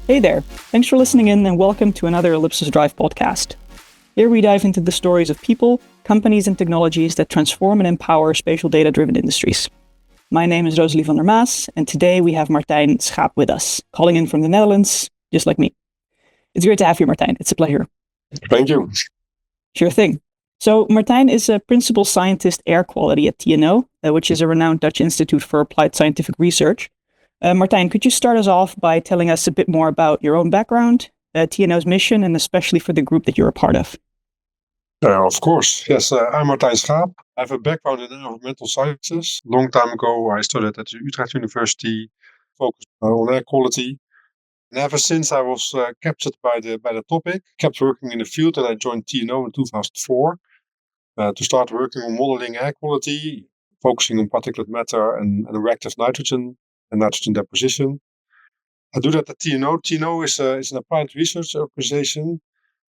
Hey there, thanks for listening in and welcome to another Ellipsis Drive Podcast. Here we dive into the stories of people, companies and technologies that transform and empower spatial data-driven industries. My name is Rosalie van der Maas, and today we have Martijn Schaap with us, calling in from the Netherlands, just like me. It's great to have you, Martijn. It's a pleasure. Thank you. Sure thing. So Martijn is a principal scientist air quality at TNO, which is a renowned Dutch institute for applied scientific research. Martijn, could you start us off by telling us a bit more about your own background, TNO's mission, and especially for the group that you're a part of? Of course. Yes, I'm Martijn Schaap. I have a background in environmental sciences. Long time ago, I studied at the Utrecht University, focused on air quality. And ever since I was captured by the topic, kept working in the field, and I joined TNO in 2004 to start working on modeling air quality, focusing on particulate matter and reactive nitrogen and nitrogen deposition. I do that at TNO. TNO is an applied research organization.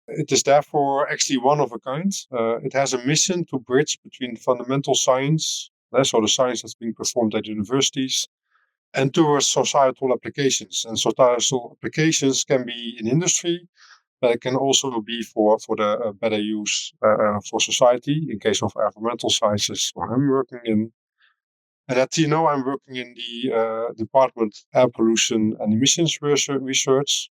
It is therefore actually one of a kind. It has a mission to bridge between fundamental science, so the science that's being performed at universities, and towards societal applications. And societal applications can be in industry, but it can also be for the better use for society, in case of environmental sciences, where I'm working in. And at TNO, I'm working in the department Air Pollution and Emissions Research.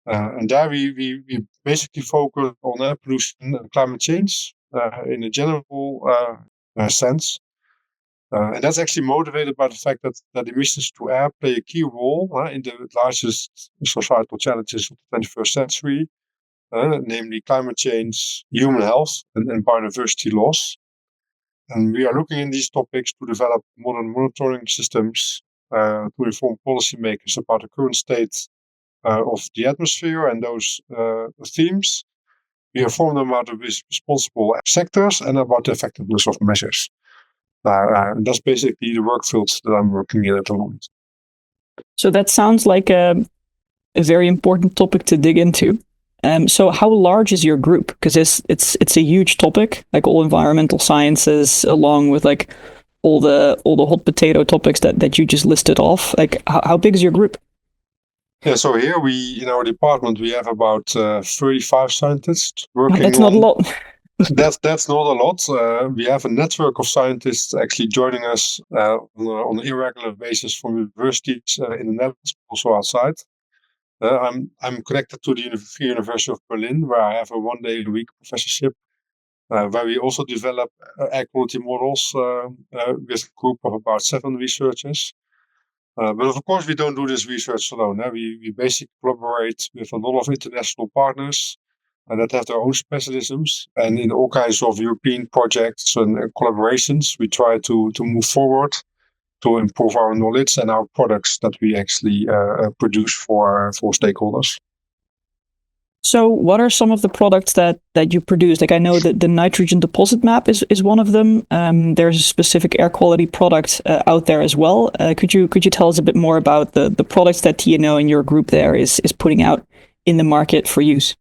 And there we basically focus on air pollution and climate change in a general sense. And that's actually motivated by the fact that emissions to air play a key role in the largest societal challenges of the 21st century, namely climate change, human health, and biodiversity loss. And we are looking in these topics to develop modern monitoring systems to inform policymakers about the current state of the atmosphere and those themes. We inform them about the responsible sectors and about the effectiveness of measures. And that's basically the work fields that I'm working in at the moment. So that sounds like a very important topic to dig into. So how large is your group? Because it's a huge topic, like all environmental sciences, along with like all the hot potato topics that you just listed off. Like how big is your group? Yeah, so here in our department, we have about 35 scientists working. That's not a lot. That's not a lot. We have a network of scientists actually joining us on an irregular basis from universities in the Netherlands, also outside. I'm connected to the Free University of Berlin, where I have a one-day-a-week professorship, where we also develop air quality models with a group of about 7 researchers. But of course, we don't do this research alone. We basically collaborate with a lot of international partners that have their own specialisms. And in all kinds of European projects and collaborations, we try to move forward to improve our knowledge and our products that we actually produce for stakeholders. So what are some of the products that you produce? Like I know that the nitrogen deposit map is one of them. There's a specific air quality product out there as well. Could you tell us a bit more about the products that TNO and your group there is putting out in the market for use?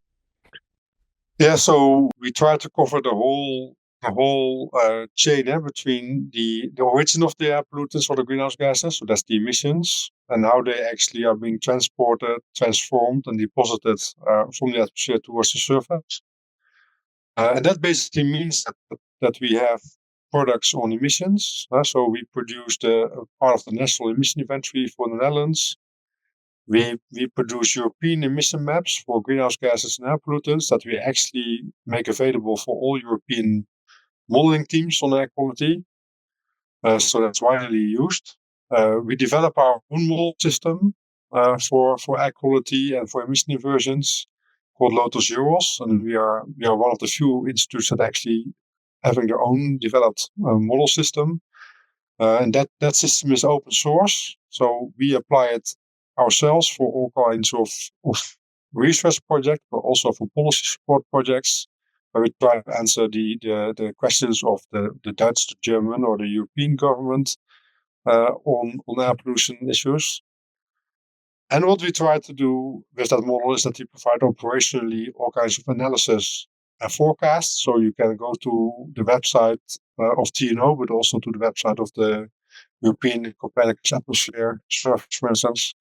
Yeah, so we try to cover the whole chain between the origin of the air pollutants or the greenhouse gases, so that's the emissions, and how they actually are being transported, transformed, and deposited from the atmosphere towards the surface. And that basically means that we have products on emissions. So we produce a part of the national emission inventory for the Netherlands. We produce European emission maps for greenhouse gases and air pollutants that we actually make available for all European modeling teams on air quality. So that's widely used. We develop our own model system for air quality and for emission inversions called LOTOS-EUROS. And we are one of the few institutes that actually having their own developed model system. And that system is open source. So we apply it ourselves for all kinds of research projects, but also for policy support projects, where we try to answer the questions of the Dutch, the German, or the European government on air pollution issues. And what we try to do with that model is that we provide operationally all kinds of analysis and forecasts. So you can go to the website of TNO, but also to the website of the European Copernicus Atmosphere Surface, for instance.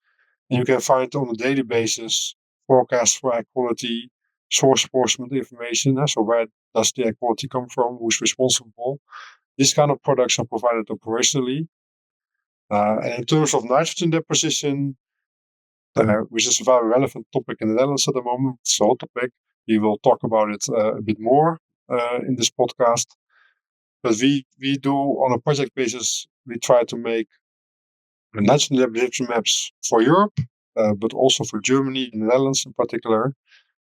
And you can find on a daily basis forecasts for air quality, source enforcement information. So where does the air quality come from? Who's responsible? These kind of products are provided operationally. And in terms of nitrogen deposition, which is a very relevant topic in the Netherlands at the moment, it's a hot topic. We will talk about it a bit more in this podcast. But we do, on a project basis, we try to make nitrogen deposition maps for Europe, but also for Germany and the Netherlands in particular,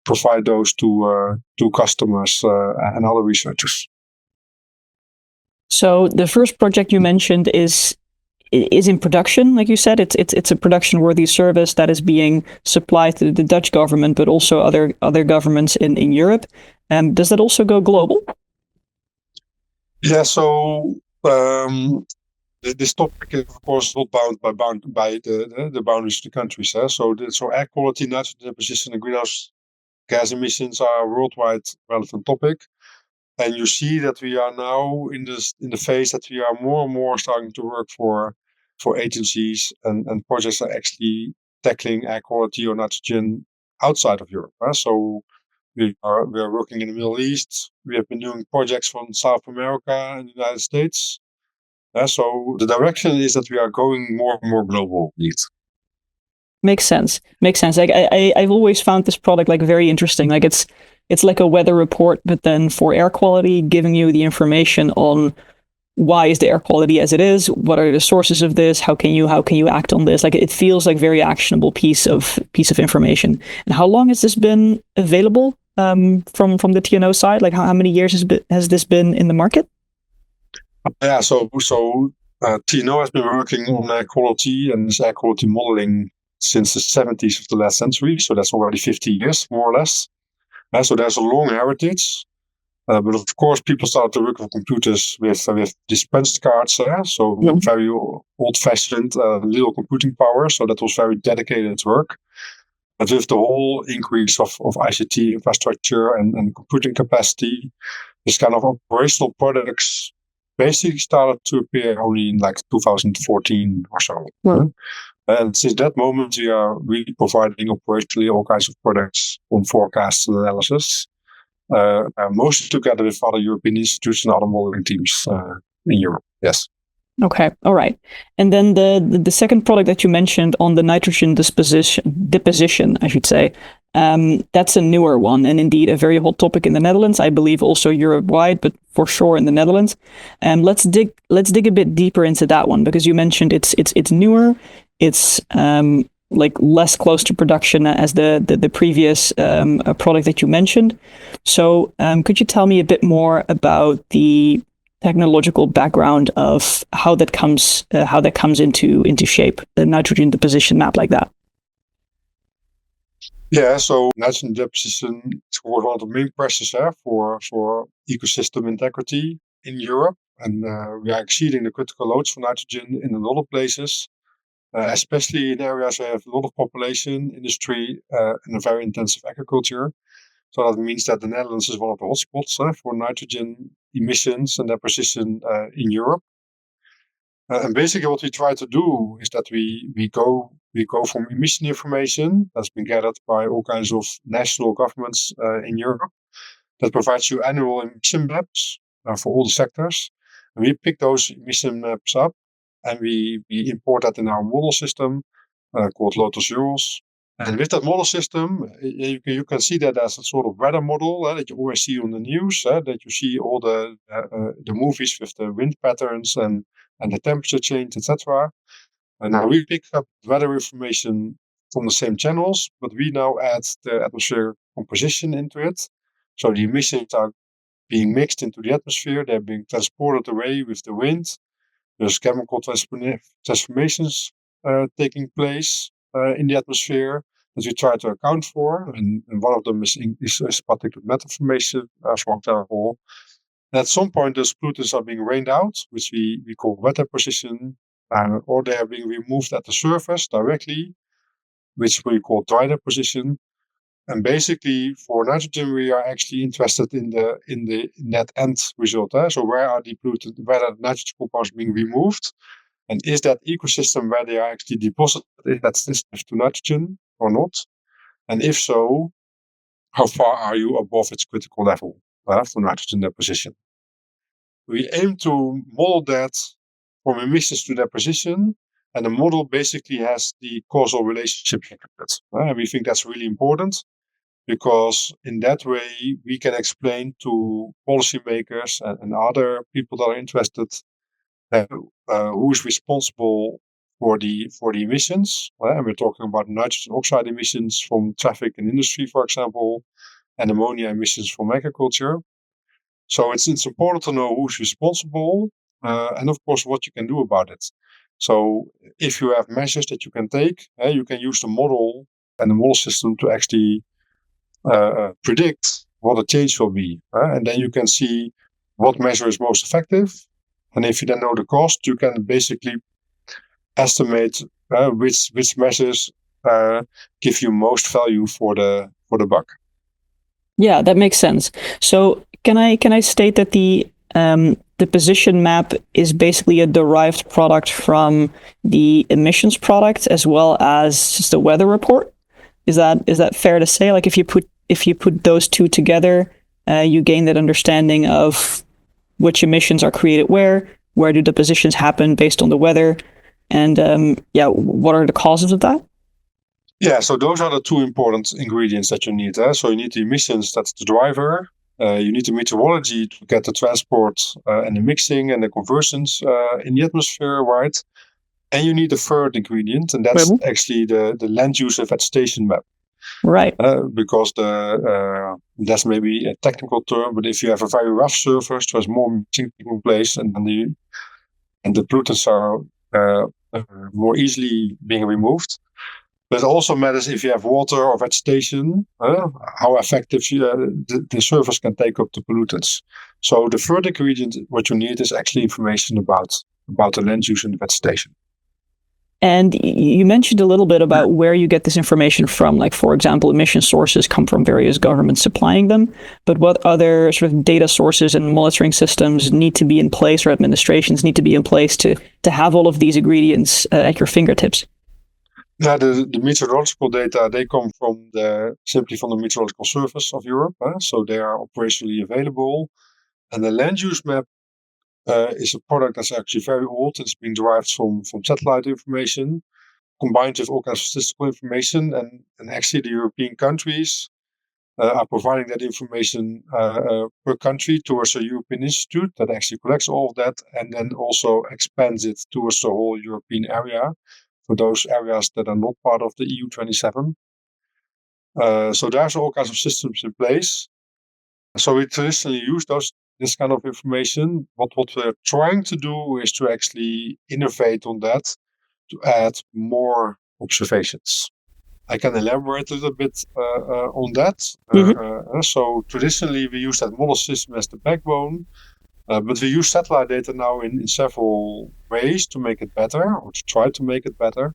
provide those to customers and other researchers. So the first project you mentioned is in production, like you said. It's a production-worthy service that is being supplied to the Dutch government, but also other governments in Europe. Does that also go global? Yeah. So this topic is, of course, not bound by the boundaries of the countries. So air quality, nitrogen deposition, and greenhouse gas emissions are a worldwide relevant topic. And you see that we are now in the phase that we are more and more starting to work for agencies and projects that are actually tackling air quality or nitrogen outside of Europe. So we are working in the Middle East. We have been doing projects from South America and the United States. So the direction is that we are going more and more global. Makes sense. Like I've always found this product like very interesting. Like it's like a weather report, but then for air quality, giving you the information on why is the air quality as it is, what are the sources of this, how can you act on this? Like it feels like very actionable piece of information. And how long has this been available from the TNO side? Like how many years has this been in the market? Yeah, so TNO has been working on air quality and this air quality modeling since the 70s of the last century. So that's already 50 years, more or less. So there's a long heritage. But of course, people started to work with computers with these punch cards. So very old-fashioned, little computing power. So that was very dedicated work. But with the whole increase of ICT infrastructure and computing capacity, this kind of operational products basically started to appear only in like 2014 or so. Wow. And since that moment, we are really providing operationally all kinds of products on forecast and analysis, mostly together with other European institutes and other modeling teams in Europe. Yes. Okay. All right. And then the second product that you mentioned on the nitrogen deposition, I should say, that's a newer one and indeed a very hot topic in the Netherlands. I believe also Europe-wide, but for sure in the Netherlands. Let's dig a bit deeper into that one, because you mentioned it's newer. It's like less close to production as the previous product that you mentioned. So could you tell me a bit more about the technological background of how that comes into shape, the nitrogen deposition map like that? Yeah, so nitrogen deposition is one of the main pressures for ecosystem integrity in Europe, and we are exceeding the critical loads for nitrogen in a lot of places. Especially in areas where you have a lot of population, industry, and a very intensive agriculture. So that means that the Netherlands is one of the hotspots for nitrogen emissions and deposition in Europe. And basically what we try to do is that we go from emission information that's been gathered by all kinds of national governments in Europe that provides you annual emission maps for all the sectors. And we pick those emission maps up and we import that in our model system called LOTOS-EUROS. And with that model system, you can see that as a sort of weather model that you always see on the news, that you see all the movies with the wind patterns and the temperature change, etc. And now we pick up weather information from the same channels, but we now add the atmospheric composition into it. So the emissions are being mixed into the atmosphere, they're being transported away with the wind. There's chemical transformations taking place in the atmosphere that we try to account for. And one of them is particulate matter formation, for example. And at some point, those pollutants are being rained out, which we call wet deposition, or they are being removed at the surface directly, which we call dry deposition. And basically, for nitrogen, we are actually interested in the net end result. So where are the pollutant, where are the nitrogen compounds being removed? And is that ecosystem where they are actually deposited, is that sensitive to nitrogen or not? And if so, how far are you above its critical level for nitrogen deposition? We aim to model that from emissions to deposition, and the model basically has the causal relationship with it. And we think that's really important, because in that way we can explain to policymakers and other people that are interested who is responsible for the emissions. And we're talking about nitrogen oxide emissions from traffic and industry, for example, and ammonia emissions from agriculture. So it's important to know who's responsible and, of course, what you can do about it. So if you have measures that you can take, you can use the model and the model system to actually predict what the change will be. And then you can see what measure is most effective. And if you then know the cost, you can basically estimate which measures give you most value for the buck. Yeah, that makes sense. So can I state that the position map is basically a derived product from the emissions product as well as just the weather report? Is that fair to say? Like if you put those two together, you gain that understanding of which emissions are created where do depositions happen based on the weather, and what are the causes of that? Yeah, so those are the two important ingredients that you need. So you need the emissions, that's the driver. You need the meteorology to get the transport and the mixing and the conversions in the atmosphere right. And you need the third ingredient, and that's actually the land use and vegetation map. Right. Because that's maybe a technical term, but if you have a very rough surface, there's more mixing taking place, and the pollutants are more easily being removed. But it also matters if you have water or vegetation, how effective the surface can take up the pollutants. So the third ingredient, what you need is actually information about the land use and the vegetation. And you mentioned a little bit about where you get this information from. Like, for example, emission sources come from various governments supplying them. But what other sort of data sources and monitoring systems need to be in place, or administrations need to be in place to have all of these ingredients at your fingertips? Yeah, the meteorological data, they come simply from the Meteorological Service of Europe. So they are operationally available. And the land use map is a product that's actually very old. It's been derived from satellite information, combined with all kinds of statistical information. And actually the European countries are providing that information per country towards a European institute that actually collects all of that and then also expands it towards the whole European area for those areas that are not part of the EU 27. So there's all kinds of systems in place. So we traditionally use this kind of information. What we're trying to do is to actually innovate on that to add more observations. I can elaborate a little bit on that. So traditionally we use that model system as the backbone, but we use satellite data now in several ways to make it better, or to try to make it better.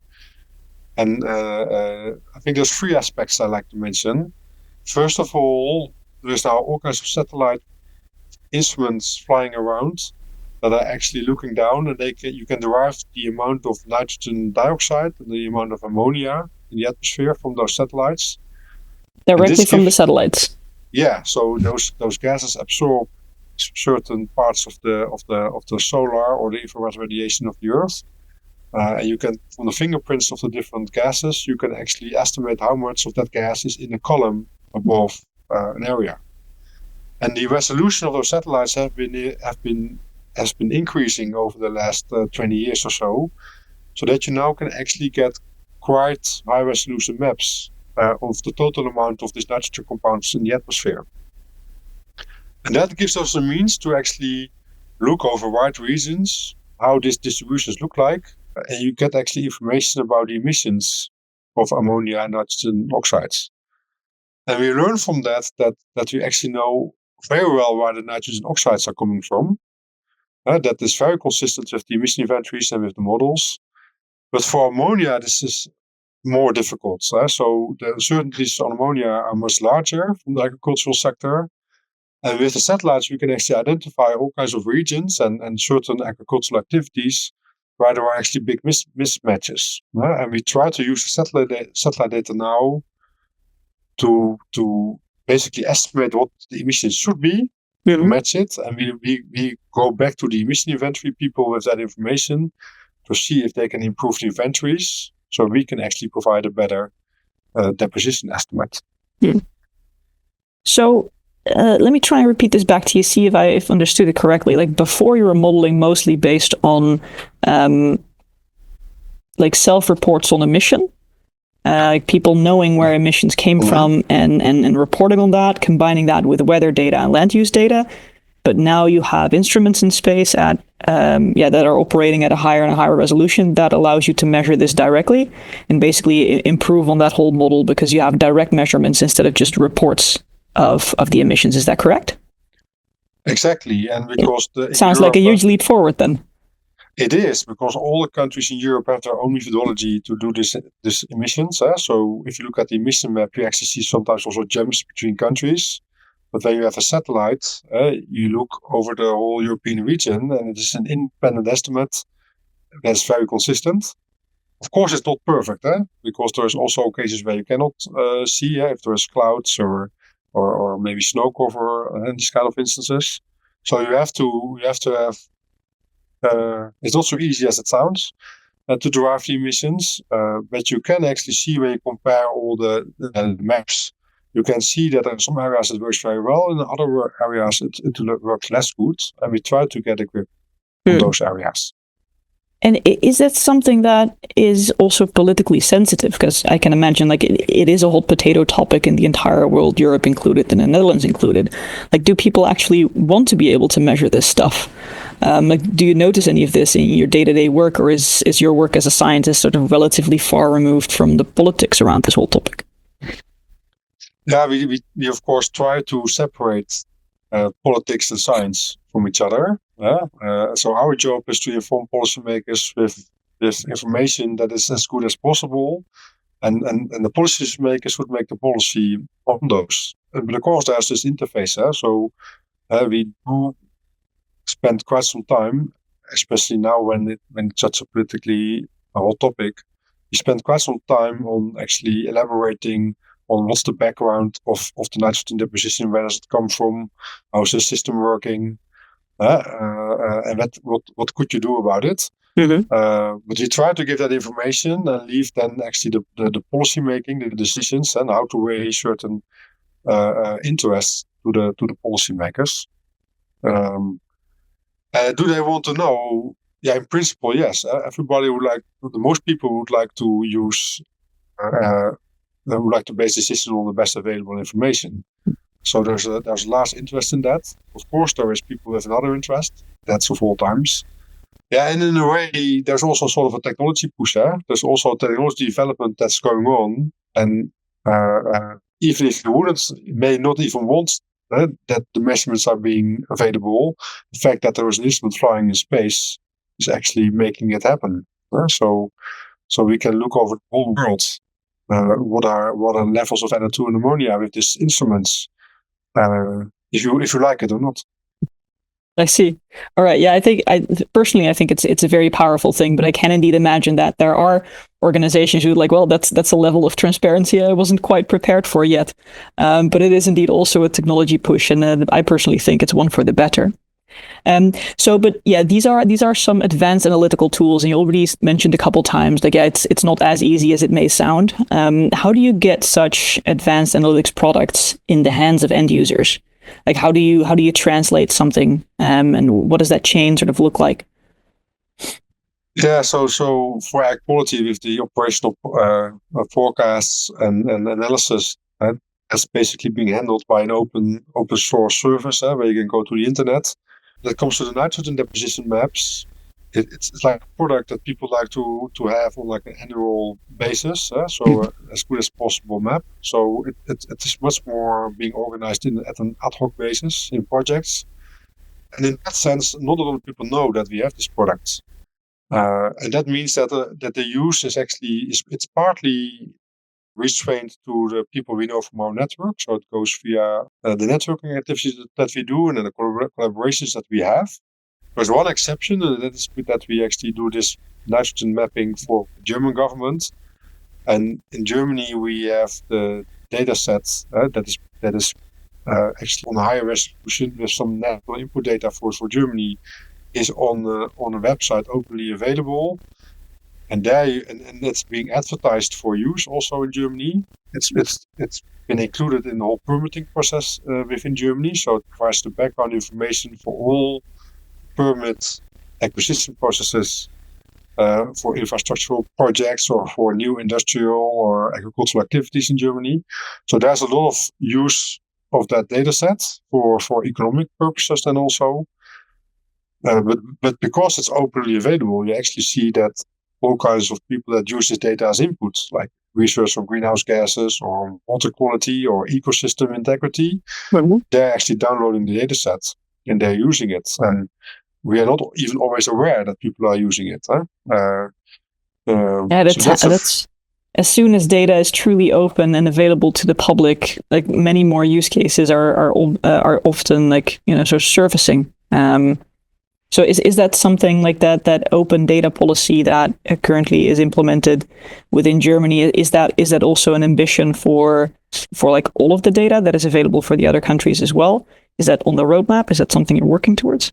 And I think there's three aspects I like to mention. First of all, there's now all kinds of satellite instruments flying around that are actually looking down, and you can derive the amount of nitrogen dioxide and the amount of ammonia in the atmosphere from those satellites. Directly from the satellites. Yeah, so those gases absorb certain parts of the solar or the infrared radiation of the Earth. And you can, from the fingerprints of the different gases, you can actually estimate how much of that gas is in a column above an area. And the resolution of those satellites has been increasing over the last 20 years or so that you now can actually get quite high resolution maps of the total amount of these nitrogen compounds in the atmosphere. And that gives us a means to actually look over wide regions how these distributions look like, and you get actually information about the emissions of ammonia and nitrogen oxides. And we learn from that we actually know very well where the nitrogen oxides are coming from. That is very consistent with the emission inventories and with the models. But for ammonia, this is more difficult. So the uncertainties on ammonia are much larger from the agricultural sector. And with the satellites, we can actually identify all kinds of regions and certain agricultural activities where there are actually big mismatches. And we try to use the satellite data now to basically estimate what the emissions should be, to match it, and we go back to the emission inventory people with that information to see if they can improve the inventories, so we can actually provide a better deposition estimate. So let me try and repeat this back to you, see if I've understood it correctly. Like before, you were modeling mostly based on like self-reports on emission, like people knowing where emissions came from and reporting on that, combining that with weather data and land use data. But now you have instruments in space that are operating at a higher and higher resolution that allows you to measure this directly and basically improve on that whole model because you have direct measurements instead of just reports of the emissions. Is that correct? Exactly, and because sounds like a huge leap forward then. It is, because all the countries in Europe have their own methodology to do this emissions. So if you look at the emission map, you actually see sometimes also jumps between countries. But when you have a satellite, you look over the whole European region, and it is an independent estimate that's very consistent. Of course, it's not perfect, because there's also cases where you cannot see if there's clouds or maybe snow cover and these kind of instances. So you have to have. It's not so easy as it sounds to derive the emissions, but you can actually see when you compare all the maps. You can see that in some areas it works very well, in other areas it works less good, and we try to get a grip on those areas. And is that something that is also politically sensitive? Because I can imagine like it is a hot potato topic in the entire world, Europe included and the Netherlands included. Like, do people actually want to be able to measure this stuff? Like, do you notice any of this in your day-to-day work, or is your work as a scientist sort of relatively far removed from the politics around this whole topic? Yeah, we of course try to separate politics and science from each other. So our job is to inform policymakers with information that is as good as possible, and the policymakers would make the policy on those. But of course, there's this interface. So we do spend quite some time, especially now when it's such a politically hot topic. We spend quite some time on actually elaborating on what's the background of the nitrogen deposition, where does it come from, how is the system working, and what could you do about it? But we try to give that information and leave then actually the policy making, the decisions, and how to weigh certain interests to the policymakers. Do they want to know? Yeah, in principle, yes. Everybody most people would like to use. They would like to base decisions on the best available information. So there's a large interest in that. Of course, there is people with another interest. That's of all times. Yeah, and in a way, there's also sort of a technology push. There's also technology development that's going on, and even if you may not even want that the measurements are being available, the fact that there is an instrument flying in space is actually making it happen. So we can look over the whole world. What are levels of NO2 and ammonia with these instruments? If you like it or not. I see. All right. Yeah, I think personally it's a very powerful thing, but I can indeed imagine that there are organizations who like, well, that's a level of transparency I wasn't quite prepared for yet. But it is indeed also a technology push, and I personally think it's one for the better. But yeah, these are some advanced analytical tools, and you already mentioned a couple times. Like, yeah, it's not as easy as it may sound. How do you get such advanced analytics products in the hands of end users? Like, how do you translate something, and what does that chain sort of look like? Yeah, so for air quality with the operational forecasts and analysis, that's basically being handled by an open source service where you can go to the internet. When it comes to the nitrogen deposition maps, it's like a product that people like to have on like an annual basis. As good as possible map. So it is much more being organized at an ad hoc basis in projects. And in that sense, not a lot of people know that we have this product. And that means that the use is actually it's partly restrained to the people we know from our network. So it goes via the networking activities that we do and then the collaborations that we have. There's one exception, and that is that we actually do this nitrogen mapping for the German government. And in Germany, we have the data set that is actually on a higher resolution with some natural input data for Germany is on a website openly available. And and it's being advertised for use also in Germany. It's been included in the whole permitting process within Germany. So it provides the background information for all permit acquisition processes for infrastructural projects or for new industrial or agricultural activities in Germany. So there's a lot of use of that data set for economic purposes then also. But because it's openly available, you actually see that all kinds of people that use this data as input, like research on greenhouse gases or water quality or ecosystem integrity, they're actually downloading the data set and they're using it. And we are not even always aware that people are using it. That's as soon as data is truly open and available to the public, like many more use cases are often sort of surfacing. So is that something like that open data policy that currently is implemented within Germany? Is that also an ambition for like all of the data that is available for the other countries as well? Is that on the roadmap? Is that something you're working towards?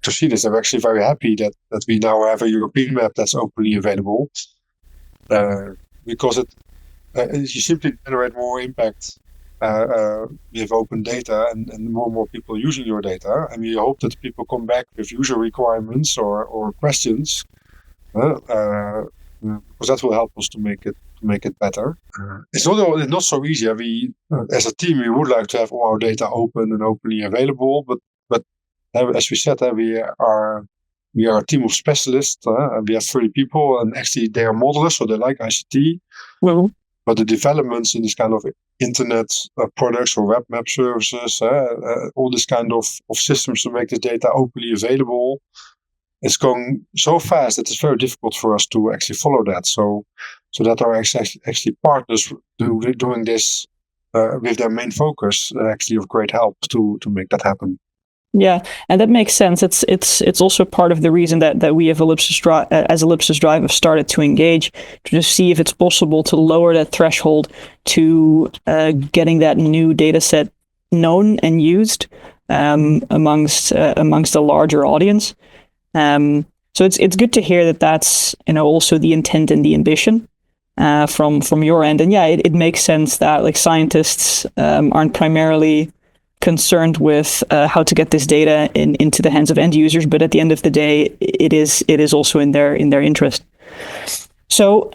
To see this, I'm actually very happy that we now have a European map that's openly available, because you simply generate more impact. We have open data and more people using your data, and we hope that people come back with user requirements or questions, because that will help us to make it better. It's not so easy. We as a team, we would like to have all our data open and openly available, but as we said, we are a team of specialists, and we have 30 people, and actually they are modelers, so they like ICT. Well, but the developments in this kind of internet products or web map services, all this kind of systems to make this data openly available, it's going so fast that it's very difficult for us to actually follow that. So that our actually partners doing this with their main focus actually of great help to make that happen. Yeah, and that makes sense. It's also part of the reason that we have Ellipsis Drive have started to engage to just see if it's possible to lower that threshold to getting that new data set known and used amongst a larger audience. So it's good to hear that that's also the intent and the ambition from your end. And yeah, it makes sense that like scientists aren't primarily concerned with how to get this data into the hands of end users, but at the end of the day, it is also in their interest. So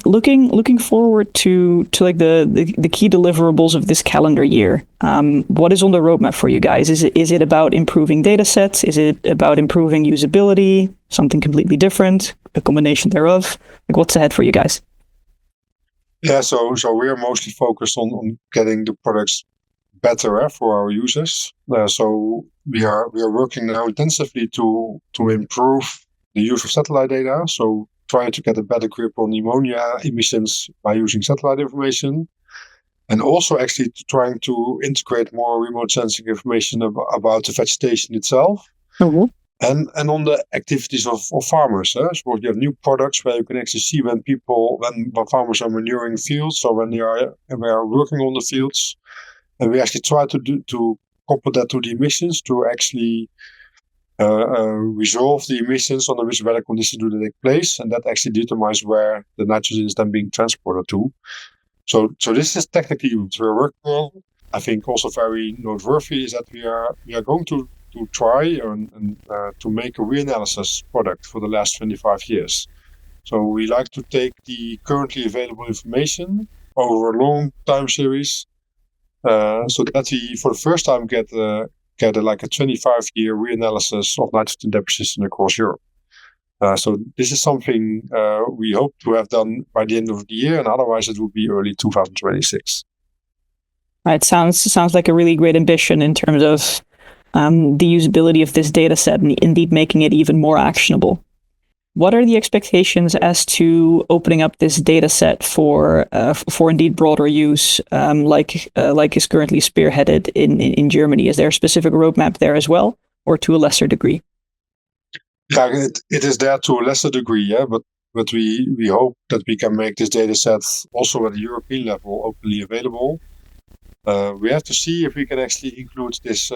looking forward to like the key deliverables of this calendar year, what is on the roadmap for you guys? Is it about improving data sets? Is it about improving usability? Something completely different? A combination thereof? Like what's ahead for you guys? Yeah, so we are mostly focused on getting the products better for our users. So we are working now intensively to improve the use of satellite data. So trying to get a better grip on ammonia emissions by using satellite information, and also actually trying to integrate more remote sensing information about the vegetation itself. Mm-hmm. And on the activities of farmers. So you have new products where you can actually see when farmers are manuring fields, or when they are working on the fields. And we actually try to couple that to the emissions to actually resolve the emissions under which weather conditions do they take place, and that actually determines where the nitrogen is then being transported to. So this is technically what we're working on. I think also very noteworthy is that we are going to try and to make a reanalysis product for the last 25 years. So we like to take the currently available information over a long time series, so that we for the first time get a 25-year reanalysis of nitrogen deposition across Europe. So this is something we hope to have done by the end of the year, and otherwise it will be early 2026. Right, sounds like a really great ambition in terms of the usability of this data set and indeed making it even more actionable. What are the expectations as to opening up this data set for indeed broader use, like is currently spearheaded in Germany? Is there a specific roadmap there as well, or to a lesser degree? Yeah, it is there to a lesser degree, yeah, but we hope that we can make this data set also at the European level openly available. We have to see if we can actually include this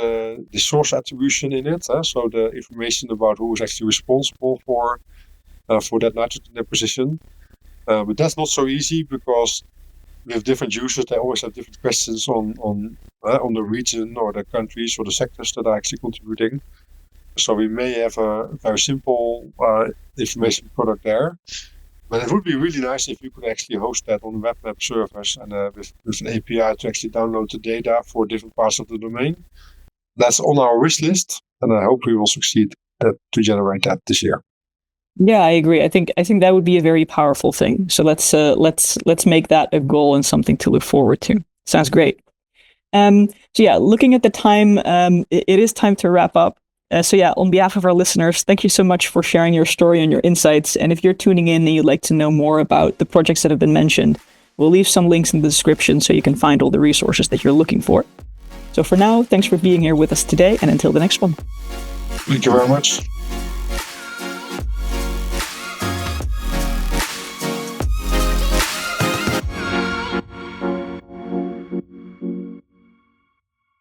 source attribution in it, so the information about who is actually responsible for that nitrogen deposition. But that's not so easy because with different users, they always have different questions on the region or the countries or the sectors that are actually contributing. So we may have a very simple information product there. But it would be really nice if you could actually host that on web app servers and with an API to actually download the data for different parts of the domain. That's on our wish list, and I hope we will succeed to generate that this year. Yeah, I agree. I think that would be a very powerful thing. So let's make that a goal and something to look forward to. Sounds great. So yeah, looking at the time, it is time to wrap up. So yeah, on behalf of our listeners, thank you so much for sharing your story and your insights. And if you're tuning in and you'd like to know more about the projects that have been mentioned, we'll leave some links in the description so you can find all the resources that you're looking for. So for now, thanks for being here with us today, and until the next one. Thank you very much.